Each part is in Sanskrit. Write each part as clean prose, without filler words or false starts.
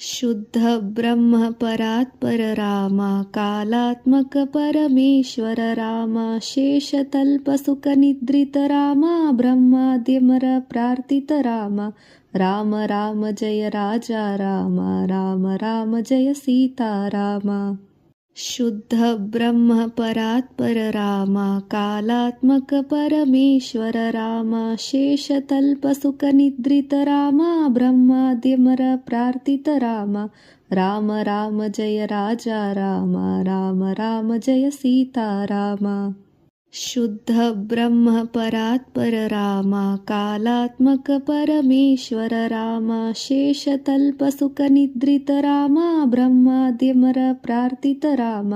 शुद्ध ब्रह्म परात्पर राम, कालात्मक परमेश्वर राम, शेषतल्प सुख निद्रित राम, ब्रह्माद्यमर प्रार्थित राम, राम राम जय राजा राम, राम राम जय सीता राम। शुद्ध ब्रह्म परात्पर राम, कालात्मक परमेश्वर राम, शेषतल्प सुख निद्रित राम, ब्रह्माद्यमर प्रार्थित राम, राम राम जय राजा राम, राम राम जय सीता राम। शुद्ध ब्रह्म परात्पर राम, कालात्मक परमेश्वर राम, शेषतल्प सुख निद्रित राम, ब्रह्माद्यमर प्रार्थित राम,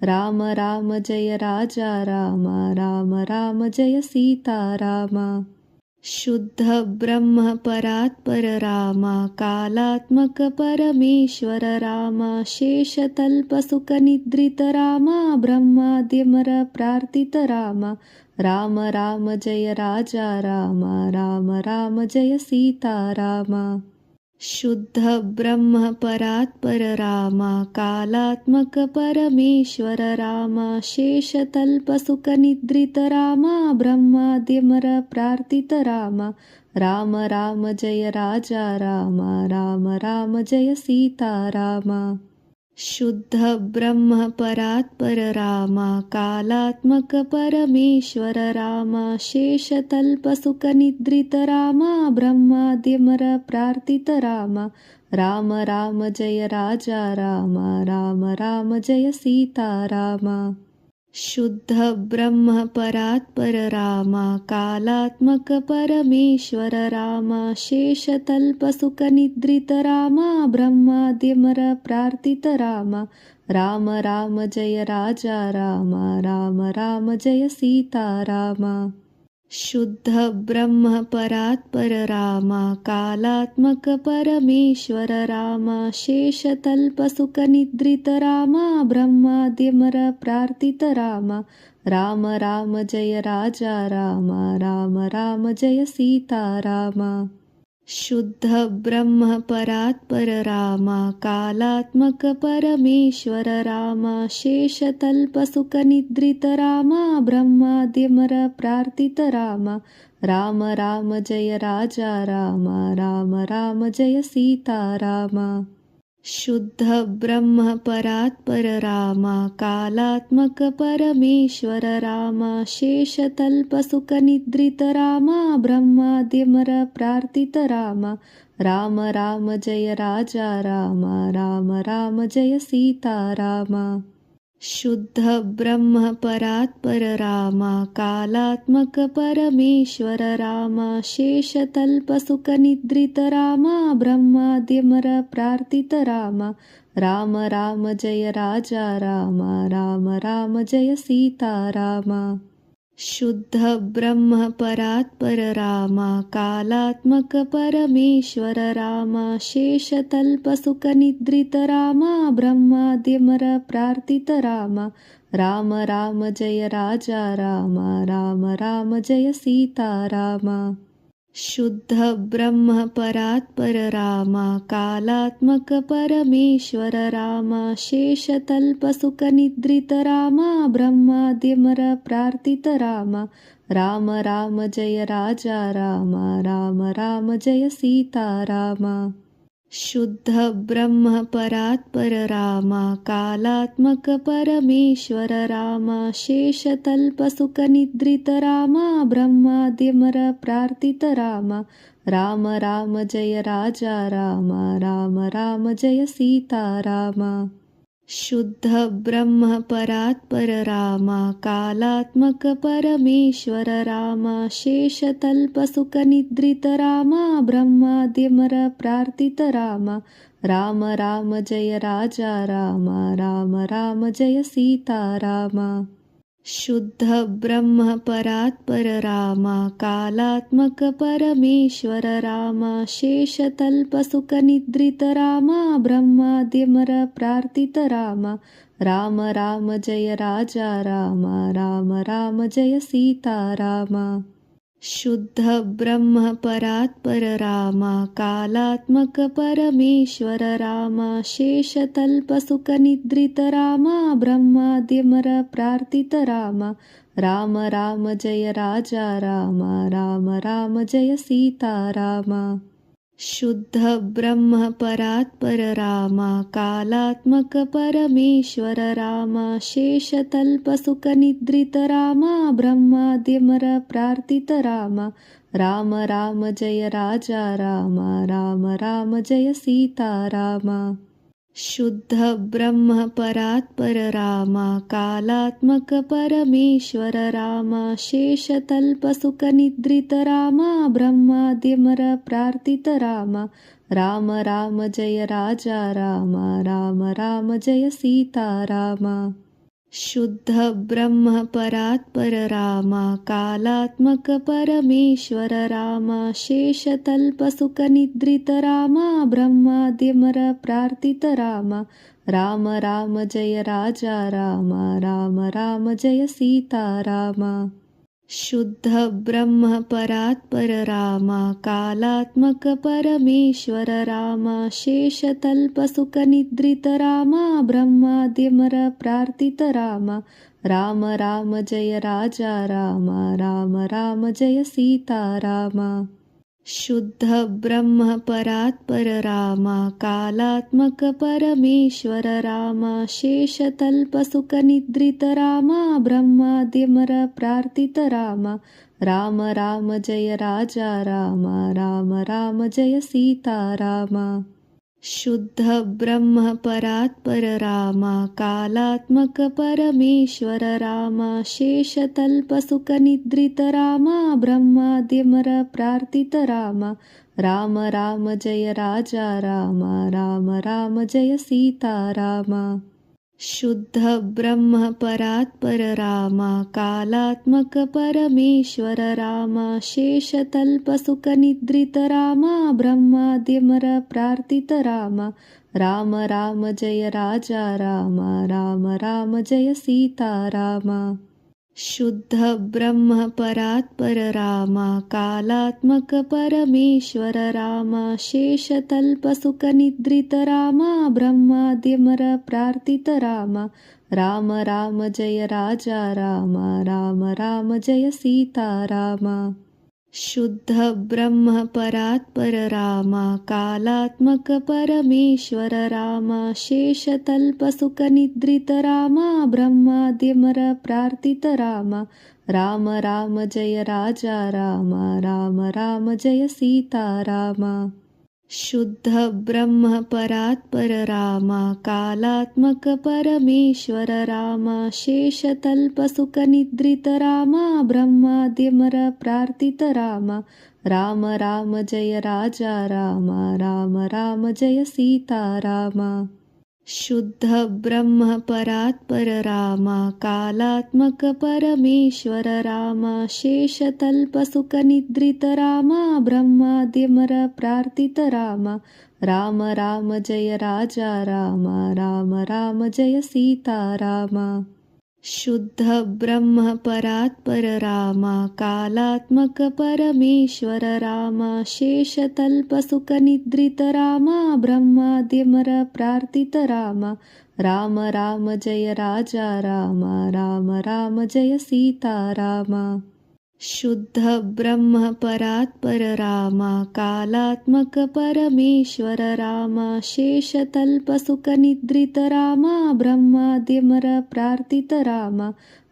राम राम जय राजा राम, राम राम जय सीता राम। शुद्ध ब्रह्म परात्पर राम, कालात्मक परमेश्वर राम, शेषतल्प सुख निद्रित राम, ब्रह्माद्यमर प्रार्थित राम, राम राम जय राजा राम, राम राम जय सीता राम। शुद्ध ब्रह्म परात्पर राम, कालात्मक परमेश्वर राम, शेषतल्प सुख निद्रित राम, ब्रह्माद्यमर प्रार्थित राम, राम राम जय राजा राम, राम राम जय सीता राम। शुद्ध ब्रह्म परात्पर राम, कालात्मक परमेश्वर राम, शेषतल्प सुख निद्रित राम, ब्रह्माद्यमर प्रार्थित राम, राम राम जय राजा राम, राम राम जय सीता राम। शुद्ध ब्रह्म परात्पर राम, कालात्मक परमेश्वर राम, शेषतल्प सुख निद्रित राम, ब्रह्माद्यमर प्रार्थित राम, राम राम जय राजा राम, राम राम जय सीता राम। शुद्ध ब्रह्म परात्पर राम, कालात्मक परमेश्वर राम, शेषतल्प सुख निद्रित राम, ब्रह्माद्यमर प्रार्थित राम, राम राम जय राजा राम, राम राम जय सीता राम। शुद्ध ब्रह्म परात्पर राम, कालात्मक परमेश्वर राम, शेषतल्प सुख निद्रित राम, ब्रह्माद्यमर प्रार्थित राम, राम राम जय राजा राम, राम राम जय सीता राम। शुद्ध ब्रह्म परात्पर राम, कालात्मक परमेश्वर राम, शेषतल्प सुख निद्रित राम, ब्रह्माद्यमर प्रार्थित राम, राम राम जय राजा राम, राम राम जय सीता राम। शुद्ध ब्रह्म परात्पर राम, कालात्मक परमेश्वर राम, शेषतल्प सुख निद्रित राम, ब्रह्माद्यमर प्रार्थित राम, राम राम जय राजा राम, राम राम जय सीता राम। शुद्ध ब्रह्म परात्पर राम, कालात्मक परमेश्वर राम, शेषतल्प सुख निद्रित राम, ब्रह्माद्यमर प्रार्थित राम, राम राम जय राजा राम, राम राम जय सीता राम। शुद्ध ब्रह्म परात्पर राम, कालात्मक परमेश्वर राम, शेषतल्प सुख निद्रित राम, ब्रह्माद्यमर प्रार्थित राम, राम राम जय राजा राम, राम राम जय सीता राम। शुद्ध ब्रह्म परात्पर राम, कालात्मक परमेश्वर राम, शेषतल्प सुख निद्रित राम, ब्रह्माद्यमर प्रार्थित राम, राम राम जय राजा राम, राम राम जय सीता राम। शुद्ध ब्रह्म परात्पर राम, कालात्मक परमेश्वर राम, शेषतल्प सुख निद्रित राम, ब्रह्माद्यमर प्रार्थित राम, राम राम जय राजा राम, राम राम जय सीता राम। शुद्ध ब्रह्म परात्पर राम, कालात्मक परमेश्वर राम, शेषतल्प सुख निद्रित राम, ब्रह्माद्यमर प्रार्थित राम, राम राम जय राजा राम, राम राम जय सीता राम। शुद्ध ब्रह्म परात्पर राम कालात्मक परमेश्वर राम शेषतल्प सुख निद्रित राम ब्रह्माद्यमर प्रार्थित राम राम राम जय राजा राम राम राम जय सीता राम शुद्ध ब्रह्म परात्पर राम कालात्मक परमेश्वर राम शेषतल्प सुख निद्रित राम ब्रह्माद्यमर प्रार्थित राम राम राम जय राजा राम राम राम जय सीता राम शुद्ध ब्रह्म परात्पर राम कालात्मक परमेश्वर राम शेषतल्प सुख निद्रित राम ब्रह्माद्यमर प्रार्थित राम राम राम जय राजा राम राम राम जय सीता राम शुद्ध ब्रह्म परात्पर राम कालात्मक परमेश्वर राम शेषतल्प सुख निद्रित राम ब्रह्माद्यमर प्रार्थित राम राम राम जय राजा राम राम राम जय सीता राम शुद्ध ब्रह्म परात्पर राम कालात्मक परमेश्वर राम शेषतल्प सुख निद्रित राम ब्रह्माद्यमर प्रार्थित राम राम राम जय राजा राम राम राम जय सीता राम शुद्ध ब्रह्म परात्पर राम कालात्मक परमेश्वर राम शेषतल्प सुख निद्रित राम ब्रह्माद्यमर प्रार्थित राम राम राम जय राजा राम राम राम जय सीता राम शुद्ध ब्रह्म परात्पर राम कालात्मक परमेश्वर राम शेषतल्प सुख निद्रित राम ब्रह्माद्यमर प्रार्थित राम राम राम जय राजा राम राम राम जय सीता राम शुद्ध ब्रह्म परात्पर राम कालात्मक परमेश्वर राम शेषतल्प सुख निद्रित राम ब्रह्माद्यमर प्रार्थित राम राम राम जय राजा राम राम राम जय सीता राम शुद्ध ब्रह्म परात्पर राम कालात्मक परमेश्वर राम शेषतल्प सुख निद्रित राम ब्रह्माद्यमर प्रार्थित राम राम राम जय राजा राम राम राम जय सीता राम शुद्ध ब्रह्म परात्पर राम कालात्मक परमेश्वर राम शेषतल्प सुख निद्रित राम ब्रह्माद्यमर प्रार्थित राम राम राम जय राजा राम राम राम जय सीता राम शुद्ध ब्रह्म परात्पर राम कालात्मक परमेश्वर राम शेषतल्प सुख निद्रित राम ब्रह्माद्यमर प्रार्थित राम राम राम जय राजा राम राम राम जय सीता राम शुद्ध ब्रह्म परात्पर राम कालात्मक परमेश्वर राम शेषतल्प सुख निद्रित राम ब्रह्माद्यमर प्रार्थित राम राम राम जय राजा राम राम राम जय सीता राम शुद्ध ब्रह्म परात्पर राम कालात्मक परमेश्वर राम शेषतल्प सुख निद्रित राम ब्रह्माद्यमर प्रार्थित राम राम राम जय राजा राम राम राम जय सीता राम शुद्ध ब्रह्म परात्पर राम कालात्मक परमेश्वर राम शेषतल्प सुख निद्रित राम ब्रह्माद्यमर प्रार्थित राम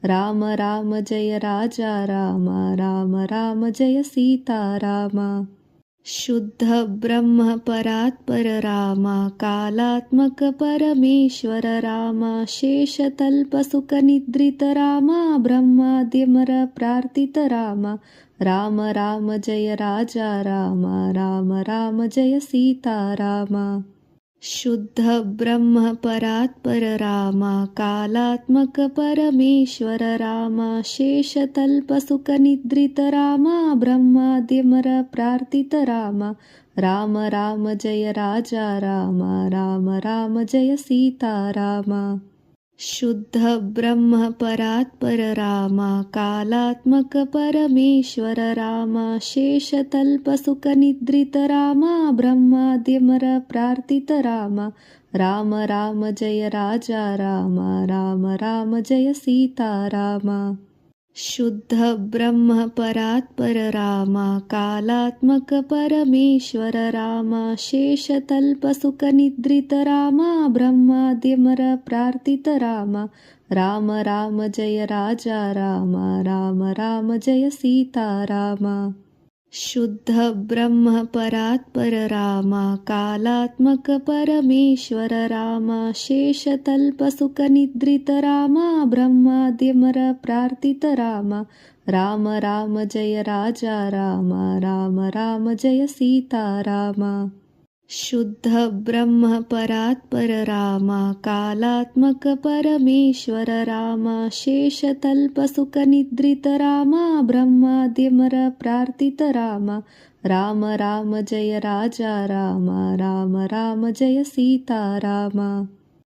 राम राम जय राजा राम राम राम जय सीता राम शुद्ध ब्रह्म परात्पर राम कालात्मक परमेश्वर राम शेषतल्प सुख निद्रित राम ब्रह्माद्यमर प्रार्थित राम राम राम जय राजा राम राम राम जय सीता राम शुद्ध ब्रह्म परात्पर राम कालात्मक परमेश्वर राम शेषतल्प सुख निद्रित राम ब्रह्माद्यमर प्रार्थित राम राम राम जय राजा राम राम राम जय सीता राम शुद्ध ब्रह्म परात्पर राम कालात्मक परमेश्वर राम शेषतल्प सुख निद्रित राम ब्रह्माद्यमर प्रार्थित राम राम राम जय राजा राम राम राम जय सीता राम शुद्ध ब्रह्म परात्पर राम कालात्मक परमेश्वर राम शेषतल्प सुख निद्रित राम ब्रह्माद्यमर प्रार्थित राम राम राम जय राजा राम राम राम जय सीता राम शुद्ध ब्रह्म परात्पर राम कालात्मक परमेश्वर राम शेषतल्प सुख निद्रित राम ब्रह्माद्यमर प्रार्थित राम राम राम जय राजा राम राम राम जय सीता राम शुद्ध ब्रह्म परात्पर राम कालात्मक परमेश्वर राम शेषतल्प सुख निद्रित राम ब्रह्माद्यमर प्रार्थित राम राम राम जय राजा राम राम राम जय सीता राम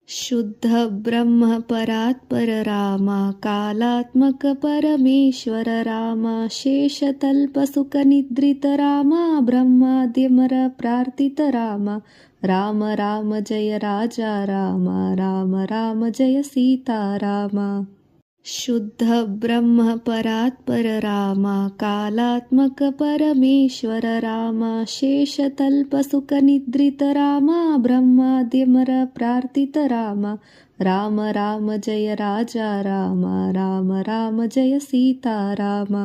शुद्ध ब्रह्म परात्पर राम कालात्मक परमेश्वर राम शेषतल्प सुख निद्रित राम ब्रह्माद्यमर प्रार्थित राम राम राम जय राजा राम राम राम जय सीता राम शुद्ध ब्रह्म परात्पर राम कालात्मक परमेश्वर राम शेषतल्प सुख निद्रित राम ब्रह्माद्यमर प्रार्थित राम राम राम जय राजा राम राम राम जय सीता राम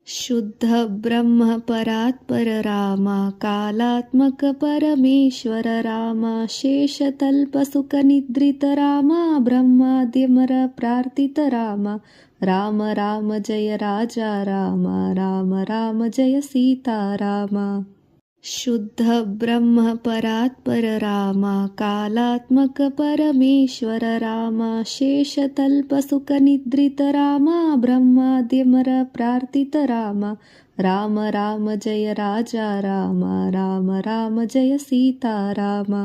शुद्ध ब्रह्म परात्पर राम कालात्मक परमेश्वर राम शेषतल्प सुख निद्रित राम ब्रह्माद्यमर प्रार्थित राम राम राम जय राजा राम राम राम जय सीता राम शुद्ध ब्रह्म परात्पर राम कालात्मक परमेश्वर राम शेषतल्प सुख निद्रित राम ब्रह्माद्यमर प्रार्थित राम राम राम जय राजा राम राम राम जय सीता राम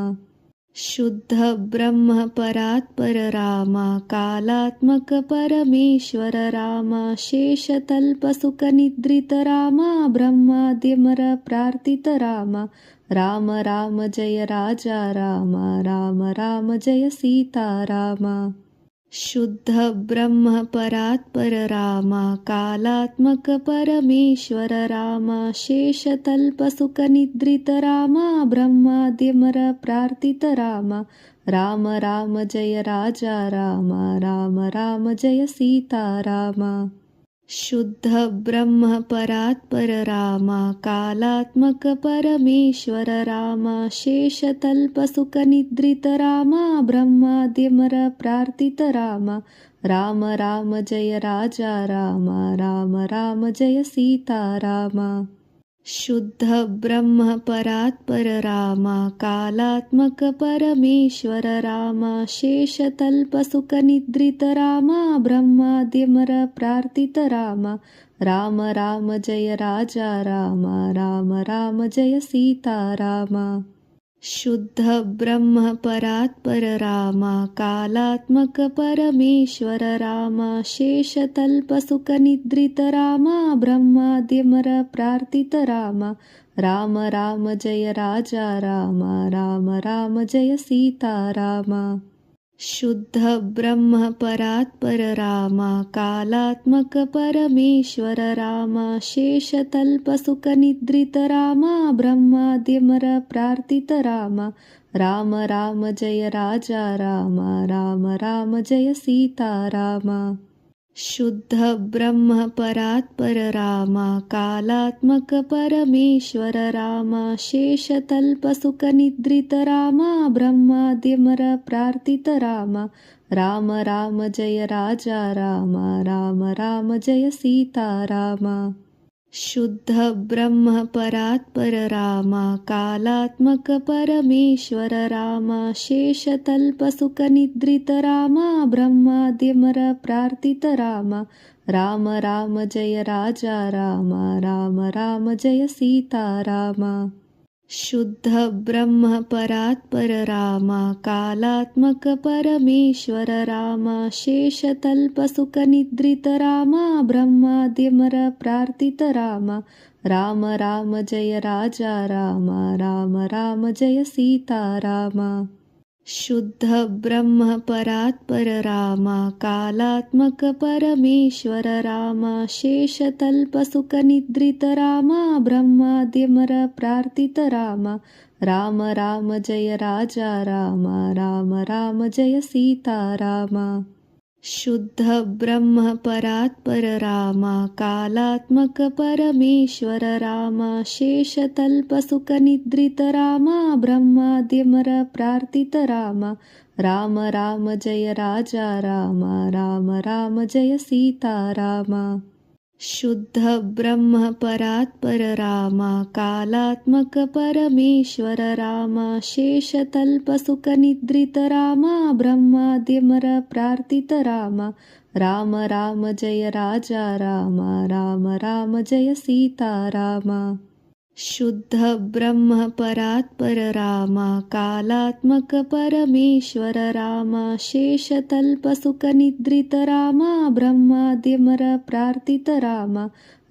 शुद्ध ब्रह्म परात्पर राम कालात्मक परमेश्वर राम शेषतल्प सुख निद्रित राम ब्रह्माद्यमर प्रार्थित राम राम राम जय राजा राम राम राम जय सीता राम शुद्ध ब्रह्म परात्पर राम कालात्मक परमेश्वर राम शेषतल्प सुख निद्रित राम ब्रह्माद्यमर प्रार्थित राम राम राम जय राजा राम राम राम जय सीता राम शुद्ध ब्रह्म परात्पर राम कालात्मक परमेश्वर राम शेषतल्प सुख निद्रित राम ब्रह्माद्यमर प्रार्थित राम राम राम जय राजा राम राम राम जय सीता राम शुद्ध ब्रह्म परात्पर राम कालात्मक परमेश्वर राम शेषतल्प सुख निद्रित राम ब्रह्माद्यमर प्रार्थित राम राम राम जय राजा राम राम राम जय सीता राम शुद्ध ब्रह्म परात्पर राम कालात्मक परमेश्वर राम शेषतल्प सुख निद्रित राम ब्रह्माद्यमर प्रार्थित राम राम राम जय राजा राम राम राम जय सीता राम शुद्ध ब्रह्म परात्पर राम कालात्मक परमेश्वर राम शेषतल्प सुख निद्रित राम ब्रह्माद्यमर प्रार्थित राम राम राम जय राजा राम राम राम जय सीता राम शुद्ध ब्रह्म परात्पर राम कालात्मक परमेश्वर राम शेषतल्प सुख निद्रित राम ब्रह्माद्यमर प्रार्थित राम राम राम जय राजा राम राम राम जय सीता राम शुद्ध ब्रह्म परात्पर राम कालात्मक परमेश्वर राम शेषतल्प सुख निद्रित राम ब्रह्माद्यमर प्रार्थित राम राम राम जय राजा राम राम राम जय सीता राम शुद्ध ब्रह्म परात्पर राम कालात्मक परमेश्वर राम शेषतल्प सुख निद्रित राम ब्रह्माद्यमर प्रार्थित राम राम राम जय राजा राम राम राम जय सीता राम शुद्ध ब्रह्म परात्पर राम कालात्मक परमेश्वर राम शेषतल्प सुख निद्रित राम ब्रह्माद्यमर प्रार्थित राम राम राम जय राजा राम राम राम जय सीता राम शुद्ध ब्रह्म परात्पर राम कालात्मक परमेश्वर राम शेषतल्प सुख निद्रित राम ब्रह्माद्यमर प्रार्थित राम राम राम जय राजा राम राम राम जय सीता राम शुद्ध ब्रह्म परात्पर राम कालात्मक परमेश्वर राम शेषतल्प सुख निद्रित राम ब्रह्माद्यमर प्रार्थित राम राम राम जय राजा राम राम राम जय सीता राम शुद्ध ब्रह्म परात्पर राम कालात्मक परमेश्वर राम शेषतल्प सुख निद्रित राम ब्रह्माद्यमर प्रार्थित राम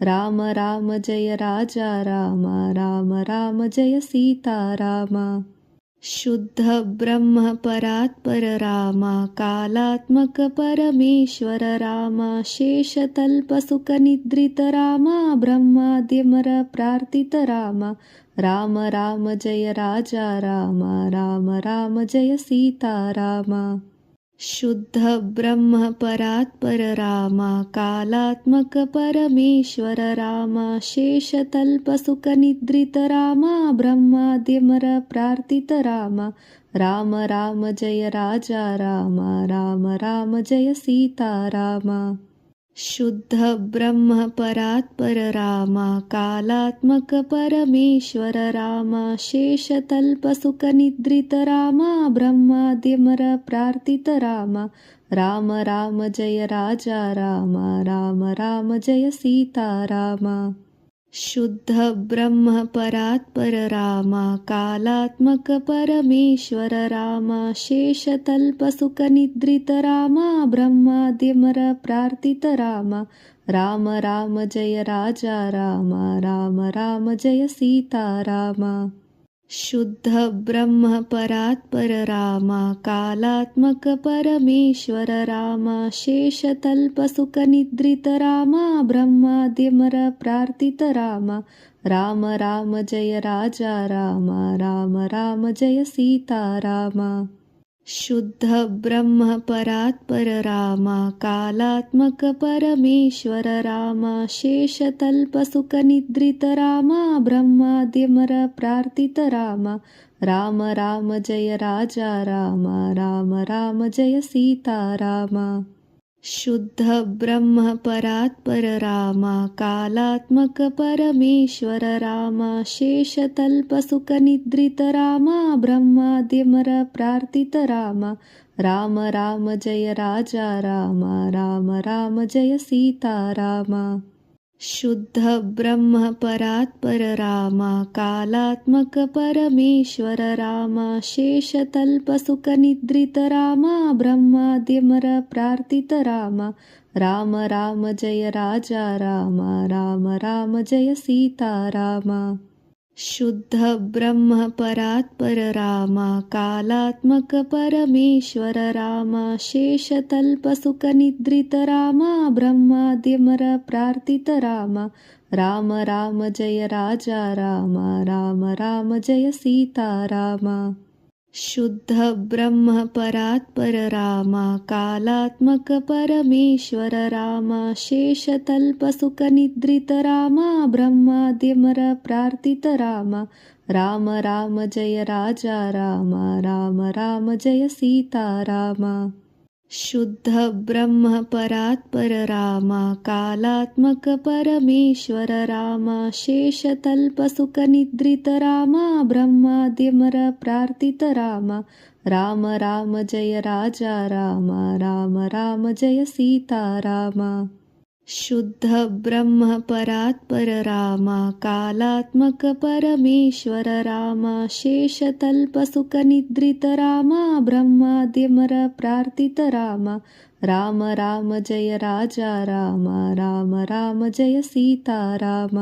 राम राम जय राजा राम राम राम जय सीता राम शुद्ध ब्रह्म परात्पर राम कालात्मक परमेश्वर राम शेषतल्प सुख निद्रित राम ब्रह्माद्यमर प्रार्थित राम राम राम जय राजा राम राम राम जय सीता राम शुद्ध ब्रह्म परात्पर राम कालात्मक परमेश्वर राम शेषतल्प सुख निद्रित राम ब्रह्माद्यमर प्रार्थित राम राम राम जय राजा राम राम राम जय सीता राम शुद्ध ब्रह्म परात्पर राम कालात्मक परमेश्वर राम शेषतल्प सुख निद्रित राम ब्रह्माद्यमर प्रार्थित राम राम राम जय राजा राम राम राम जय सीता राम शुद्ध ब्रह्म परात्पर राम कालात्मक परमेश्वर राम शेषतल्प सुख निद्रित राम ब्रह्माद्यमर प्रार्थित राम राम राम जय राजा राम राम राम जय सीता राम शुद्ध ब्रह्म परात्पर राम कालात्मक परमेश्वर राम शेषतल्प सुख निद्रित राम ब्रह्माद्यमर प्रार्थित राम राम राम जय राजा राम राम राम जय सीता राम शुद्ध ब्रह्म परात्पर राम कालात्मक परमेश्वर राम शेषतल्प सुख निद्रित राम ब्रह्माद्यमर प्रार्थित राम राम राम जय राजा राम राम राम जय सीता राम शुद्ध ब्रह्म परात्पर राम कालात्मक परमेश्वर राम शेषतल्प सुख निद्रित राम ब्रह्माद्यमर प्रार्थित राम राम राम जय राजा राम राम राम जय सीता राम शुद्ध ब्रह्म परात्पर राम कालात्मक परमेश्वर राम शेषतल्प सुख निद्रित राम ब्रह्माद्यमर प्रार्थित राम राम राम जय राजा राम राम राम जय सीता राम शुद्ध ब्रह्म परात्पर राम कालात्मक परमेश्वर राम शेषतल्प सुख निद्रित राम ब्रह्माद्यमर प्रार्थित राम राम राम जय राजा राम राम राम जय सीता राम शुद्ध ब्रह्म परात्पर राम कालात्मक परमेश्वर राम शेषतल्प सुख निद्रित राम ब्रह्माद्यमर प्रार्थित राम राम राम जय राजा राम राम राम जय सीता राम शुद्ध ब्रह्म परात्पर राम कालात्मक परमेश्वर राम शेषतल्प सुख निद्रित राम ब्रह्माद्यमर प्रार्थित राम राम राम जय राजा राम राम राम जय सीता राम शुद्ध ब्रह्म परात्पर राम कालात्मक परमेश्वर राम शेषतल्प सुख निद्रित राम ब्रह्माद्यमर प्रार्थित राम राम राम जय राजा राम राम राम जय सीता राम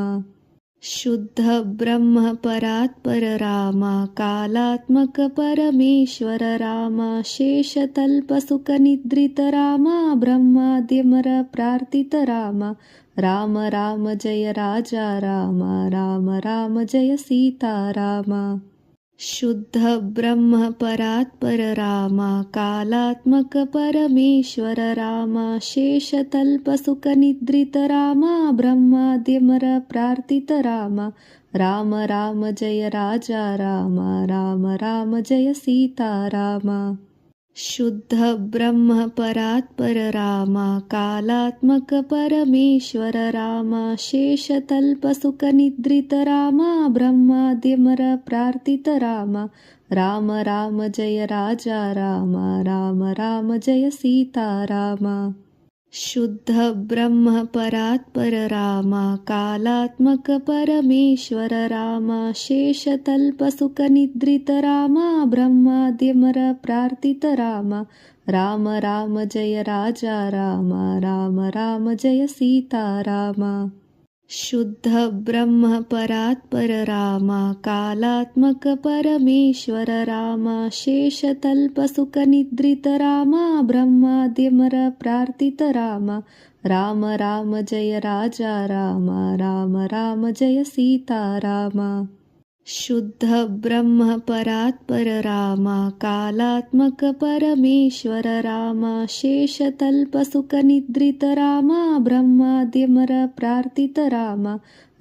शुद्ध ब्रह्म परात्पर राम कालात्मक परमेश्वर राम शेषतल्प सुख निद्रित राम ब्रह्माद्यमर प्रार्थित राम राम राम जय राजा राम राम राम जय सीता राम शुद्ध ब्रह्म परात्पर राम कालात्मक परमेश्वर राम शेषतल्प सुख निद्रित राम ब्रह्माद्यमर प्रार्थित राम राम राम जय राजा राम राम राम जय सीता राम शुद्ध ब्रह्म परात्पर राम कालात्मक परमेश्वर राम शेषतल्प सुख निद्रित राम ब्रह्माद्यमर प्रार्थित राम राम राम जय राजा राम राम राम जय सीता राम शुद्ध ब्रह्म परात्पर राम कालात्मक परमेश्वर राम शेषतल्प सुख निद्रित राम ब्रह्माद्यमर प्रार्थित राम राम राम जय राजा राम राम राम जय सीता राम शुद्ध ब्रह्म परात्पर राम कालात्मक परमेश्वर राम शेषतल्प सुख निद्रित राम ब्रह्माद्यमर प्रार्थित राम राम राम जय राजा राम राम राम जय सीता राम शुद्ध ब्रह्म परात्पर राम कालात्मक परमेश्वर राम शेषतल्प सुख निद्रित राम ब्रह्माद्यमर प्रार्थित राम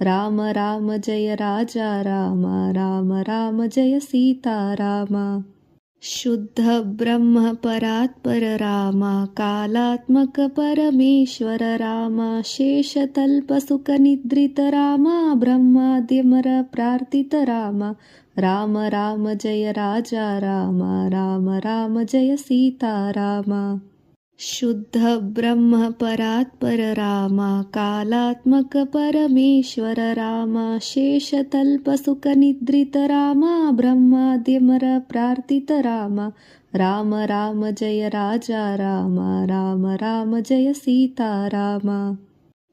राम राम जय राजा राम राम राम जय सीता राम शुद्ध ब्रह्म परात्पर राम कालात्मक परमेश्वर राम शेषतल्प सुख निद्रित राम ब्रह्माद्यमर प्रार्थित राम राम राम जय राजा राम राम राम जय सीता राम शुद्ध ब्रह्म परात्पर राम कालात्मक परमेश्वर राम शेषतल्प सुख निद्रित राम ब्रह्माद्यमर प्रार्थित राम राम राम जय राजा राम राम राम जय सीता राम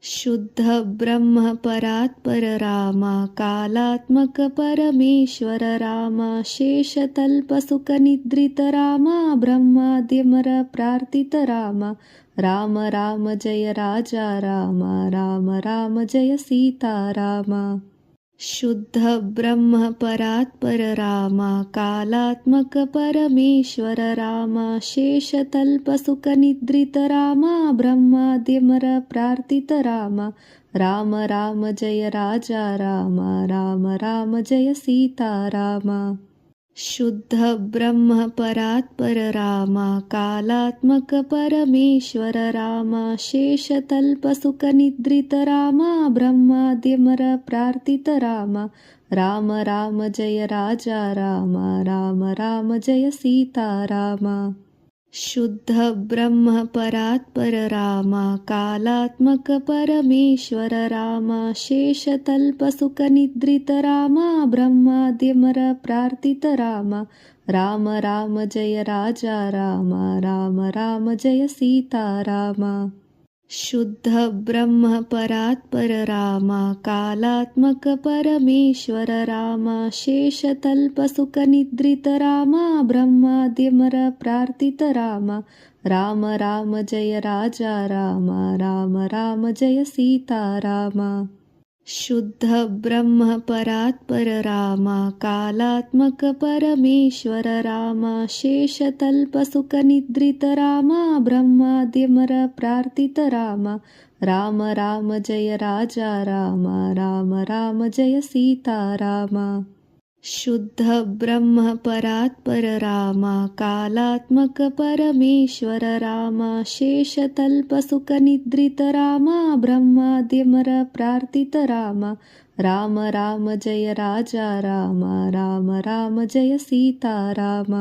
शुद्ध ब्रह्म परात्पर राम कालात्मक परमेश्वर राम शेषतल्प सुख निद्रित राम ब्रह्माद्यमर प्रार्थित राम राम राम जय राजा राम राम राम जय सीता राम शुद्ध ब्रह्म परात्पर राम कालात्मक परमेश्वर राम शेषतल्प सुख निद्रित राम ब्रह्माद्यमर प्रार्थित राम राम राम जय राजा राम राम राम जय सीता राम शुद्ध ब्रह्म परात्पर राम कालात्मक परमेश्वर राम शेषतल्प सुख निद्रित राम ब्रह्माद्यमर प्रार्थित राम राम राम जय राजा राम राम राम जय सीता राम शुद्ध ब्रह्म परात्पर राम कालात्मक परमेश्वर राम शेषतल्प सुख निद्रित राम ब्रह्माद्यमर प्रार्थित राम राम राम जय राजा राम राम राम जय सीता राम शुद्ध ब्रह्म परात्पर राम कालात्मक परमेश्वर राम शेषतल्प सुख निद्रित राम ब्रह्माद्यमर प्रार्थित राम राम राम जय राजा राम राम राम जय सीता राम शुद्ध ब्रह्म परात्पर राम कालात्मक परमेश्वर राम शेषतल्प सुख निद्रित राम ब्रह्माद्यमर प्रार्थित राम राम राम जय राजा राम राम राम जय सीता राम शुद्ध ब्रह्म परात्पर राम कालात्मक परमेश्वर राम शेषतल्प सुख निद्रित राम ब्रह्माद्यमर प्रार्थित राम राम राम जय राजा राम राम राम जय सीता राम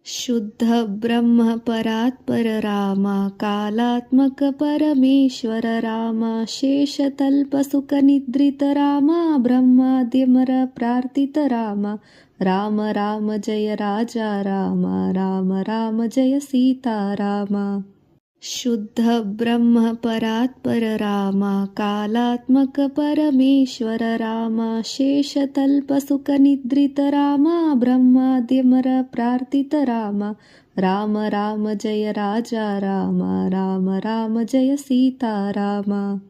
शुद्ध ब्रह्म परात्पर राम कालात्मक परमेश्वर राम शेषतल्पसुखनिद्रित राम ब्रह्माद्यमर प्रार्थित राम राम राम जय राजा राम राम राम जय सीता राम शुद्ध ब्रह्म परात्पर राम कालात्मक परमेश्वर राम शेषतल्पसुखनिद्रित राम ब्रह्माद्यमर प्रार्थित राम राम राम जय राजा राम राम राम जय सीता राम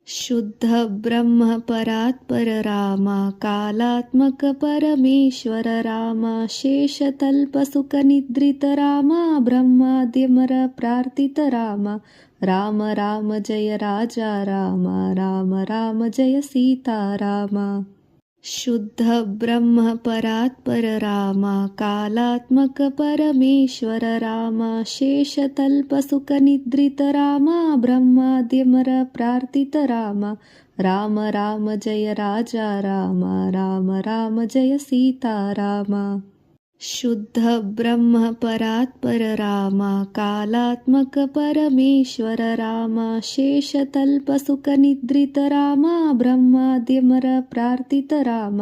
शुद्ध ब्रह्म परात्पर राम कालात्मक परमेश्वर राम शेषतल्पसुखनिद्रित राम ब्रह्माद्यमर प्रार्थित राम राम राम जय राजा राम राम राम जय सीता राम शुद्ध ब्रह्म परात्पर राम कालात्मक परमेश्वर राम शेषतल्पसुखनिद्रित राम ब्रह्माद्यमर प्रार्थित राम राम राम जय राजा राम राम राम जय सीता राम शुद्ध ब्रह्म परात्पर राम कालात्मक परमेश्वर राम शेषतल्पसुखनिद्रित राम ब्रह्माद्यमर प्रार्थित राम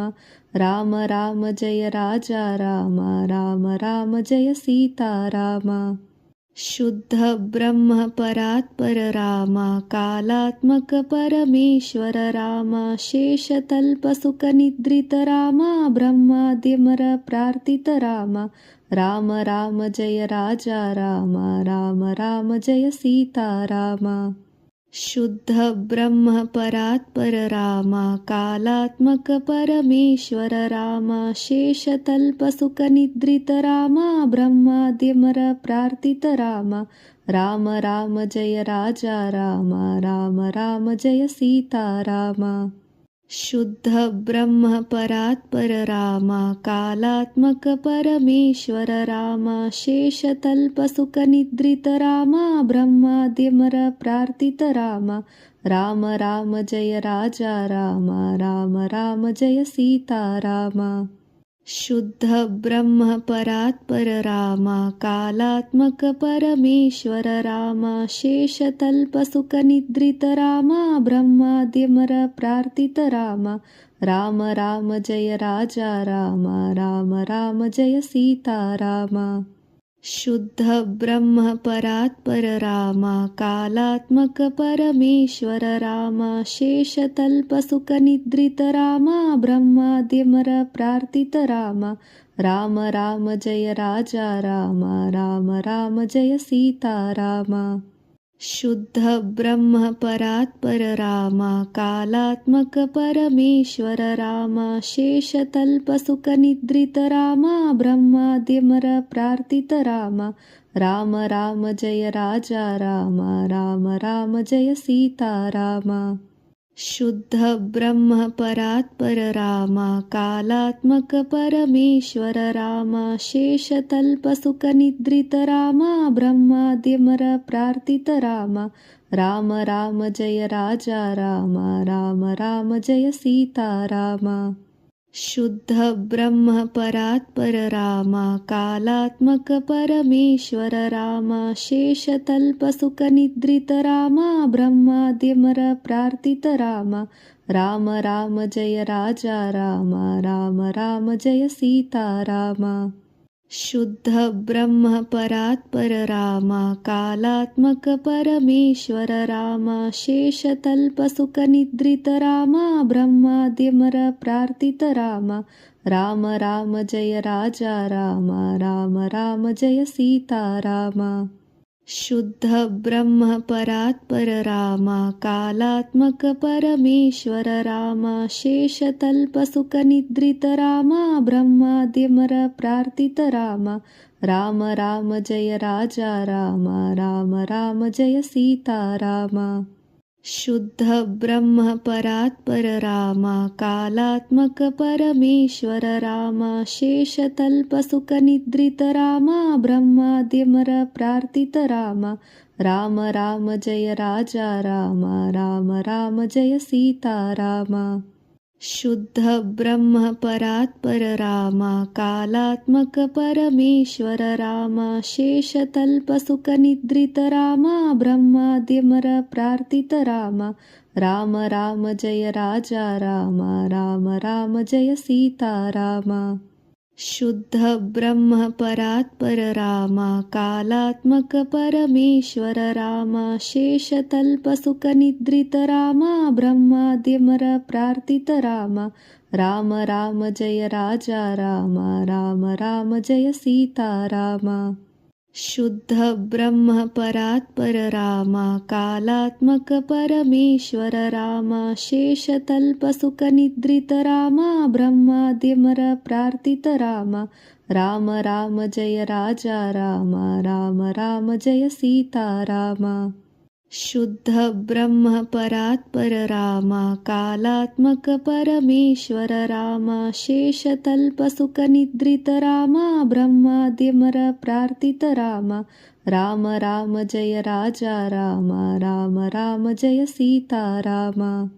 राम राम जय राजा राम राम राम जय सीता राम शुद्ध ब्रह्म परात्पर राम कालात्मक परमेश्वर राम शेषतल्पसुखनिद्रित राम ब्रह्माद्यमर प्रार्थित राम राम राम जय राजा राम राम राम जय सीता राम शुद्ध ब्रह्म परात्पर राम कालात्मक परमेश्वर राम शेषतल्पसुखनिद्रित राम ब्रह्माद्यमर प्रार्थित राम राम राम जय राजा राम राम राम जय सीता राम शुद्ध ब्रह्म परात्पर राम कालात्मक परमेश्वर राम शेषतल्पसुखनिद्रित राम ब्रह्माद्यमर प्रार्थित राम राम राम जय राजा राम राम राम जय सीता राम शुद्ध ब्रह्म परात्पर राम कालात्मक परमेश्वर राम शेषतल्पसुखनिद्रित राम ब्रह्माद्यमर प्रार्थित राम राम राम जय राजा राम राम राम जय सीता राम शुद्ध ब्रह्म परात्पर राम कालात्मक परमेश्वर राम शेषतल्पसुखनिद्रित राम ब्रह्माद्यमर प्रार्थित राम राम राम जय राजा राम राम राम जय सीता राम शुद्ध ब्रह्म परात्पर राम कालात्मक परमेश्वर राम शेषतल्पसुखनिद्रित राम ब्रह्माद्यमर प्रार्थित राम राम राम जय राजा राम राम राम जय सीता राम शुद्ध ब्रह्म परात्पर राम कालात्मक परमेश्वर राम शेषतल्पसुखनिद्रित राम ब्रह्माद्यमर प्रार्थित राम राम राम जय राजा राम राम राम जय सीता राम शुद्ध ब्रह्म परात्पर राम कालात्मक परमेश्वर राम शेषतल्पसुखनिद्रित राम ब्रह्माद्यमर प्रार्थित राम राम राम जय राजा राम राम राम जय सीता राम शुद्ध ब्रह्म परात्पर राम कालात्मक परमेश्वर राम शेषतल्पसुखनिद्रित राम ब्रह्माद्यमर प्रार्थित राम राम राम जय राजा राम राम राम जय सीता राम शुद्ध ब्रह्म परात्पर राम कालात्मक परमेश्वर राम शेषतल्पसुखनिद्रित राम ब्रह्माद्यमर प्रार्थित राम राम राम जय राजा राम राम राम जय सीता राम शुद्ध ब्रह्म परात्पर राम कालात्मक परमेश्वर राम शेषतल्पसुखनिद्रित राम ब्रह्माद्यमर प्रार्थित राम राम राम जय राजा राम राम राम जय सीता राम शुद्ध ब्रह्म परात्पर राम कालात्मक परमेश्वर राम शेषतल्पसुखनिद्रित राम ब्रह्माद्यमर प्रार्थित राम राम राम जय राजा राम राम राम जय सीता राम शुद्ध ब्रह्म परात्पर राम कालात्मक परमेश्वर राम शेषतल्पसुखनिद्रित राम ब्रह्माद्यमर प्रार्थित राम राम राम जय राजा राम राम राम जय सीता राम शुद्ध ब्रह्म परात्पर राम कालात्मक परमेश्वर राम शेषतल्पसुखनिद्रित राम ब्रह्माद्यमर प्रार्थित राम राम राम जय राजा राम राम राम जय सीता राम शुद्ध ब्रह्म परात्पर राम कालात्मक परमेश्वर राम शेषतल्पसुखनिद्रित राम ब्रह्माद्यमर प्रार्थित राम राम राम जय राजा राम राम राम जय सीता राम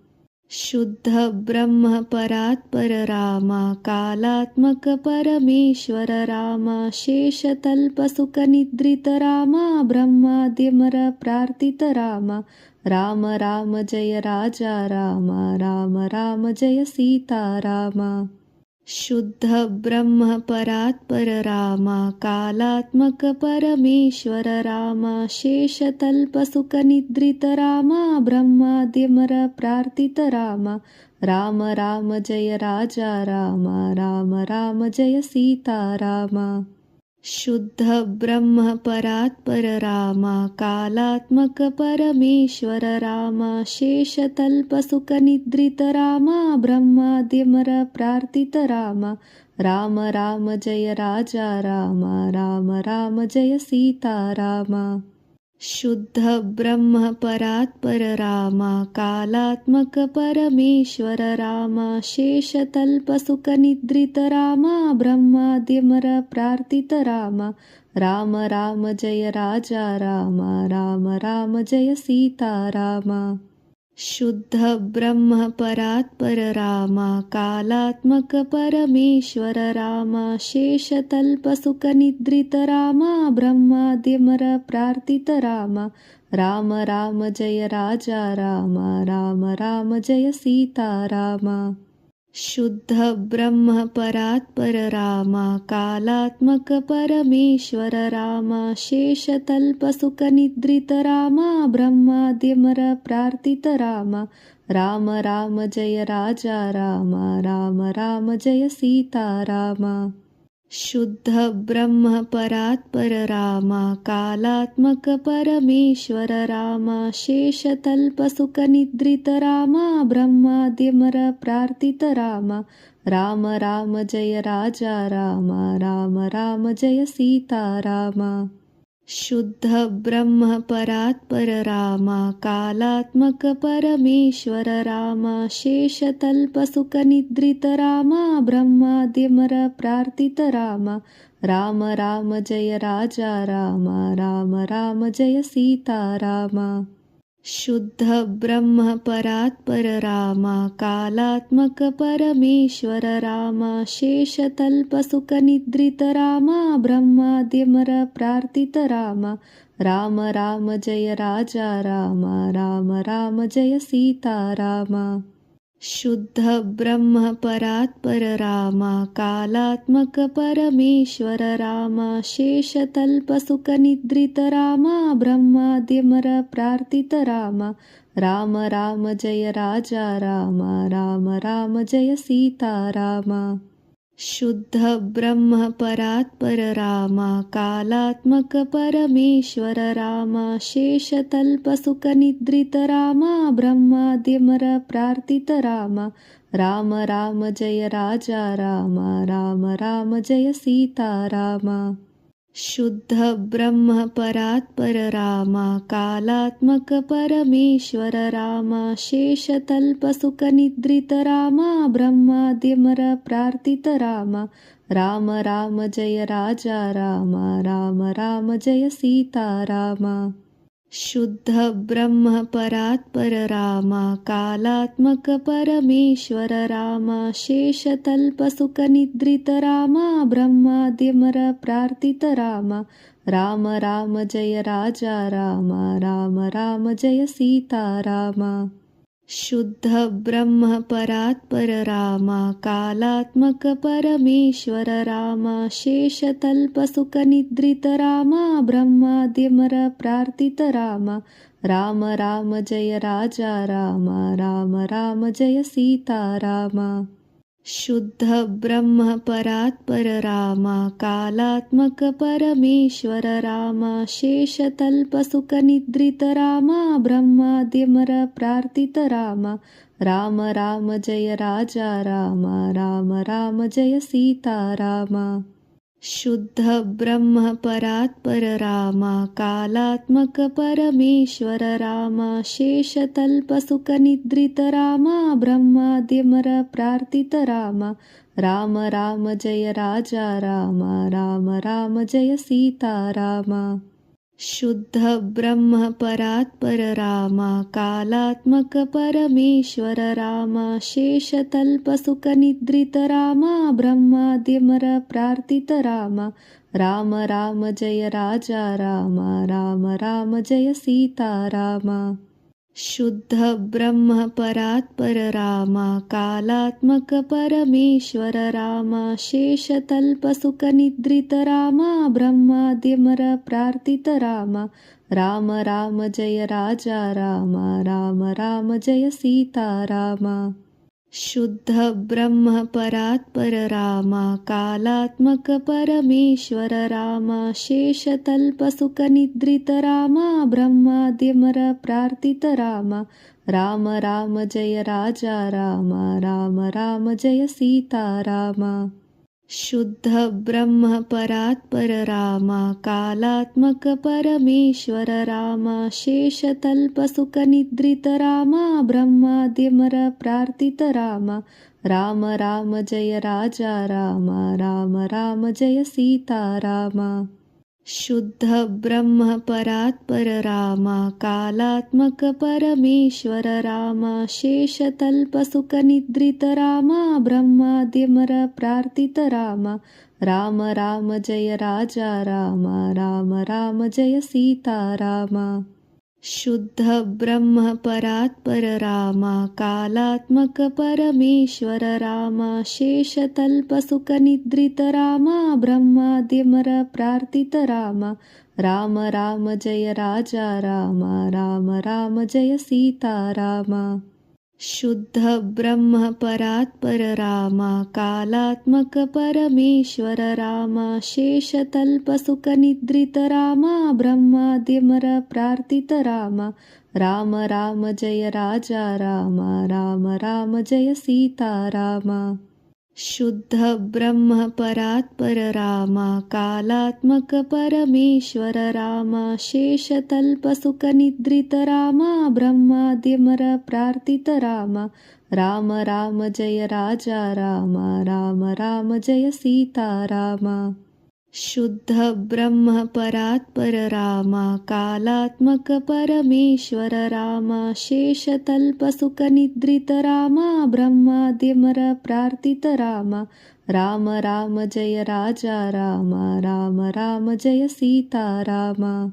शुद्ध ब्रह्म परात्पर राम कालात्मक परमेश्वर राम शेषतल्पसुखनिद्रित राम ब्रह्माद्यमर प्रार्थित राम राम राम जय राजा राम राम राम जय सीता राम शुद्ध ब्रह्म परात्पर राम कालात्मक परमेश्वर राम शेषतल्पसुखनिद्रित राम ब्रह्माद्यमर प्रार्थित राम राम राम जय राजा राम राम राम जय सीता राम शुद्ध ब्रह्म परात्पर राम कालात्मक परमेश्वर राम शेषतल्पसुखनिद्रित राम ब्रह्माद्यमर प्रार्थित राम राम राम जय राजा राम राम राम जय सीता राम शुद्ध ब्रह्म परात्पर राम कालात्मक परमेश्वर राम शेषतल्पसुखनिद्रित राम ब्रह्माद्यमर प्रार्थित राम राम राम जय राजा राम राम राम जय सीता राम शुद्ध ब्रह्म परात्पर राम कालात्मक परमेश्वर राम शेषतल्पसुखनिद्रित राम ब्रह्माद्यमर प्रार्थित राम राम राम जय राजा राम राम राम जय सीता राम शुद्ध ब्रह्म परात्पर राम कालात्मक परमेश्वर राम शेषतल्पसुखनिद्रित राम ब्रह्माद्यमर प्रार्थित राम राम राम जय राजा राम राम राम जय सीता राम शुद्ध ब्रह्म परात्पर राम कालात्मक परमेश्वर राम शेषतल्पसुखनिद्रित राम ब्रह्माद्यमर प्रार्थित राम राम राम जय राजा राम राम राम जय सीता राम शुद्ध ब्रह्म परात्पर राम कालात्मक परमेश्वर राम शेषतल्पसुखनिद्रित राम ब्रह्माद्यमर प्रार्थित राम राम राम जय राजा राम राम राम जय सीता राम शुद्ध ब्रह्म परात्पर राम कालात्मक परमेश्वर राम शेषतल्पसुखनिद्रित राम ब्रह्माद्यमर प्रार्थित राम राम राम जय राजा राम राम राम जय सीता राम शुद्ध ब्रह्म परात्पर राम कालात्मक परमेश्वर राम शेषतल्पसुखनिद्रित राम ब्रह्माद्यमर प्रार्थित राम राम राम जय राजा राम राम राम जय सीता राम शुद्ध ब्रह्म परात्पर राम कालात्मक परमेश्वर राम शेषतल्पसुखनिद्रित राम ब्रह्माद्यमर प्रार्थित राम राम राम जय राजा राम राम राम जय सीता राम शुद्ध ब्रह्म परात्पर राम कालात्मक परमेश्वर राम शेषतल्पसुखनिद्रित राम ब्रह्माद्यमर प्रार्थित राम राम राम जय राजा राम राम राम जय सीता राम शुद्ध ब्रह्म परात्पर राम कालात्मक परमेश्वर राम शेषतल्पसुखनिद्रित राम ब्रह्माद्यमर प्रार्थित राम राम राम जय राजा राम राम राम जय सीता राम। शुद्ध ब्रह्म परात्पर राम कालात्मक परमेश्वर राम शेषतल्पसुखनिद्रित राम ब्रह्माद्यमर प्रार्थित राम राम राम जय राजा राम राम राम जय सीता राम। शुद्ध ब्रह्म परात्पर राम कालात्मक परमेश्वर राम शेषतल्पसुखनिद्रित राम ब्रह्माद्यमर प्रार्थित राम राम राम जय राजा राम राम राम जय सीता राम। शुद्ध ब्रह्म परात्पर राम कालात्मक परमेश्वर राम शेषतल्पसुखनिद्रित राम ब्रह्माद्यमर प्रार्थित राम राम राम जय राजा राम राम राम जय सीता राम। शुद्ध ब्रह्म परात्पर राम कालात्मक परमेश्वर राम शेषतल्पसुखनिद्रित राम ब्रह्माद्यमर प्रार्थित राम राम राम जय राजा राम राम राम जय सीता राम। शुद्ध ब्रह्म परात्पर राम कालात्मक परमेश्वर राम शेषतल्पसुखनिद्रित राम ब्रह्माद्यमर प्रार्थित राम राम राम जय राजा राम राम राम जय सीता राम। शुद्ध ब्रह्म परात्पर राम कालात्मक परमेश्वर राम शेषतल्पसुखनिद्रित राम ब्रह्माद्यमर प्रार्थित राम राम राम जय राजा राम राम राम जय सीता राम। शुद्ध ब्रह्म परात्पर राम कालात्मक परमेश्वर राम शेषतल्पसुखनिद्रित राम ब्रह्माद्यमर प्रार्थित राम राम राम जय राजा राम राम राम जय सीता राम। शुद्ध ब्रह्म परात्पर राम कालात्मक परमेश्वर राम शेषतल्पसुखनिद्रित राम ब्रह्माद्यमर प्रार्थित राम राम राम जय राजा राम राम राम जय सीता राम। शुद्ध ब्रह्म परात्पर राम कालात्मक परमेश्वर राम शेषतल्पसुखनिद्रित राम ब्रह्माद्यमर प्रार्थित राम राम राम जय राजा राम राम राम जय सीता राम। शुद्ध ब्रह्म परात्पर राम कालात्मक परमेश्वर राम शेषतल्पसुखनिद्रित राम ब्रह्माद्यमर प्रार्थित राम राम राम जय राजा राम राम राम जय सीता राम। शुद्ध ब्रह्म परात्पर राम कालात्मक परमेश्वर राम शेषतल्पसुखनिद्रित राम ब्रह्माद्यमर प्रार्थित राम राम राम जय राजा राम राम राम जय सीता राम। शुद्ध ब्रह्म परात्पर राम कालात्मक परमेश्वर राम शेषतल्पसुखनिद्रित राम ब्रह्माद्यमर प्रार्थित राम राम राम जय राजा राम राम राम जय सीता राम।